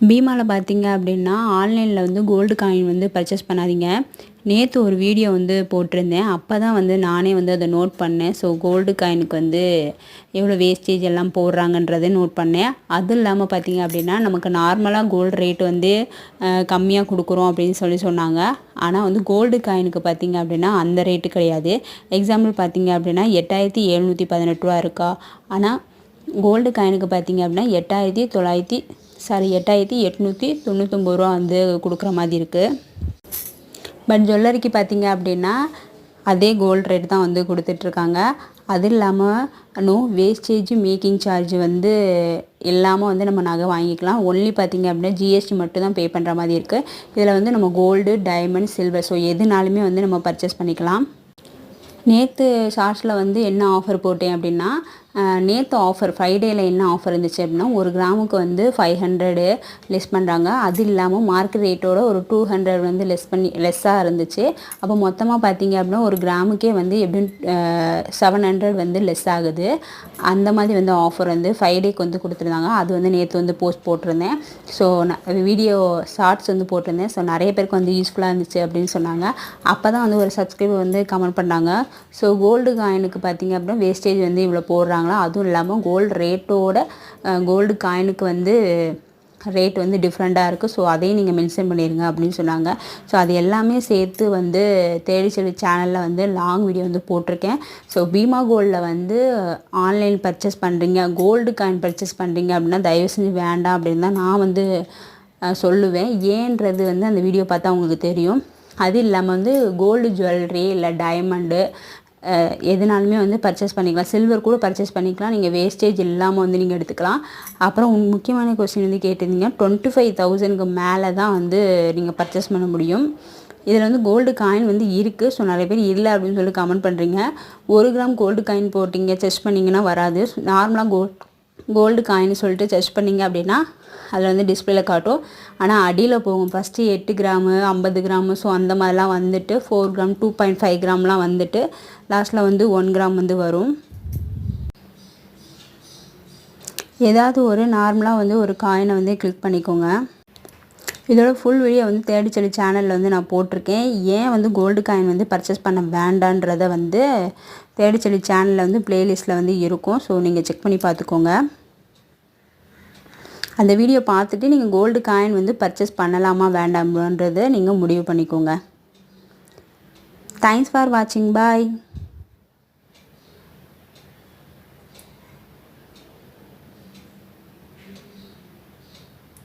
பீமாவில் பார்த்தீங்க அப்படின்னா ஆன்லைனில் வந்து கோல்டு காயின் வந்து பர்ச்சேஸ் பண்ணாதீங்க. நேற்று ஒரு வீடியோ வந்து போட்டிருந்தேன். அப்போ தான் வந்து நானே வந்து அதை நோட் பண்ணேன். ஸோ கோல்டு காயினுக்கு வந்து எவ்வளோ வேஸ்டேஜ் எல்லாம் போடுறாங்கன்றதை நோட் பண்ணேன். அதுவும் இல்லாமல் பார்த்தீங்க அப்படின்னா நமக்கு நார்மலாக கோல்டு ரேட் வந்து கம்மியாக கொடுக்குறோம் அப்படின்னு சொன்னாங்க. ஆனால் வந்து கோல்டு காயினுக்கு பார்த்தீங்க அப்படின்னா அந்த ரேட்டு கிடையாது. எக்ஸாம்பிள் பார்த்தீங்க அப்படின்னா 8718 இருக்கா. ஆனால் கோல்டு காயினுக்கு பார்த்தீங்க அப்படின்னா 8899 வந்து கொடுக்குற மாதிரி இருக்குது. பட் ஜுவல்லரிக்கு பார்த்தீங்க அப்படின்னா அதே கோல்டு ரேட் தான் வந்து கொடுத்துட்ருக்காங்க. அது இல்லாமல் வேஸ்டேஜ் மேக்கிங் சார்ஜ் வந்து இல்லாமல் வந்து நம்ம நகை வாங்கிக்கலாம். ஒன்லி பார்த்திங்க அப்படின்னா ஜிஎஸ்டி மட்டும் தான் பே பண்ணுற மாதிரி இருக்குது. இதில் வந்து நம்ம கோல்டு, டைமண்ட், சில்வர் ஸோ எதுனாலுமே வந்து நம்ம பர்ச்சேஸ் பண்ணிக்கலாம். நேற்று ஷார்ட்ஸில் வந்து என்ன ஆஃபர் போட்டேன் அப்படின்னா நேற்று ஆஃபர் ஃப்ரைடேயில் என்ன ஆஃபர் இருந்துச்சு அப்படின்னா 1 கிராமுக்கு வந்து 500 லெஸ் பண்ணுறாங்க. அது இல்லாமல் மார்க்கெட் ரேட்டோட ஒரு 200 வந்து லெஸ்ஸாக இருந்துச்சு. அப்போ மொத்தமாக பார்த்தீங்க அப்படின்னா 1 கிராமுக்கே வந்து எப்படின்னு 700 வந்து லெஸ் ஆகுது. அந்த மாதிரி வந்து ஆஃபர் வந்து ஃப்ரைடேக்கு வந்து கொடுத்துருந்தாங்க. அது வந்து நேற்று வந்து போஸ்ட் போட்டிருந்தேன். ஸோ வீடியோ ஷார்ட்ஸ் வந்து போட்டிருந்தேன். ஸோ நிறைய பேருக்கு வந்து யூஸ்ஃபுல்லாக இருந்துச்சு அப்படின்னு சொன்னாங்க. அப்போ தான் வந்து ஒரு சப்ஸ்கிரைபர் வந்து கமெண்ட் பண்ணாங்க. ஸோ கோல்டு காயினுக்கு பார்த்தீங்க அப்படின்னா வேஸ்டேஜ் வந்து இவ்வளோ போடுறாங்களா. அதுவும் இல்லாமல் கோல்டு ரேட்டோட கோல்டு காயினுக்கு வந்து ரேட் வந்து டிஃப்ரெண்ட்டாக இருக்குது. ஸோ அதையும் நீங்கள் மென்ஷன் பண்ணிடுங்க அப்படின்னு சொன்னாங்க. ஸோ அது எல்லாமே சேர்த்து வந்து தேடி செல்வி சேனலில் வந்து லாங் வீடியோ வந்து போட்டிருக்கேன். ஸோ பீமா கோல்டில் வந்து ஆன்லைன் பர்ச்சேஸ் பண்ணுறீங்க, கோல்டு காயின் பர்ச்சேஸ் பண்ணுறீங்க அப்படின்னா தயவு செஞ்சு வேண்டாம் அப்படின்னு தான் நான் வந்து சொல்லுவேன். ஏன்றது வந்து அந்த வீடியோ பார்த்தா உங்களுக்கு தெரியும். அது இல்லாமல் வந்து கோல்டு ஜுவல்லரி இல்லை டைமண்டு எதுனாலுமே வந்து பர்ச்சேஸ் பண்ணிக்கலாம். சில்வர் கூட பர்ச்சேஸ் பண்ணிக்கலாம். நீங்கள் வேஸ்டேஜ் இல்லாமல் வந்து நீங்கள் எடுத்துக்கலாம். அப்புறம் முக்கியமான கொஸ்டின் வந்து கேட்டிருந்தீங்க. 25,000க்கு மேலே தான் வந்து நீங்கள் பர்ச்சேஸ் பண்ண முடியும். இதில் வந்து கோல்டு காயின் வந்து இருக்குது. ஸோ நிறைய பேர் இல்லை அப்படின்னு சொல்லி கமெண்ட் பண்ணுறீங்க. 1 கிராம் கோல்டு காயின் போட்டிங்க செக் பண்ணிங்கன்னா வராது. நார்மலாக கோல்டு காயின்னு சொல்லிட்டு செக் பண்ணிங்க அப்படின்னா அதில் வந்து டிஸ்பிளேல காட்டும். ஆனால் அடியில் போகும். ஃபஸ்ட்டு 8 கிராமு 50 கிராமு ஸோ அந்த மாதிரிலாம் வந்துட்டு 4 கிராம் 2.5 கிராம்லாம் வந்துட்டு லாஸ்ட்டில் வந்து 1 கிராம் வந்து வரும். ஏதாவது ஒரு நார்மலாக வந்து ஒரு காயினை வந்து கிளிக் பண்ணிக்கோங்க. இதோட ஃபுல் வீடியோ வந்து தேடி செல்வி சேனலில் வந்து நான் போட்டிருக்கேன். ஏன் வந்து கோல்டு காயின் வந்து பர்ச்சேஸ் பண்ண வேண்டான்றதை வந்து தேடி செல்வி சேனலில் வந்து ப்ளேலிஸ்ட்டில் வந்து இருக்கும். ஸோ நீங்கள் செக் பண்ணி பார்த்துக்கோங்க. அந்த வீடியோ பார்த்துட்டு நீங்கள் கோல்டு காயின் வந்து பர்ச்சேஸ் பண்ணலாமா வேண்டாமான்றதை நீங்கள் முடிவு பண்ணிக்கோங்க. தேங்க்ஸ் ஃபார் வாட்சிங். பாய்.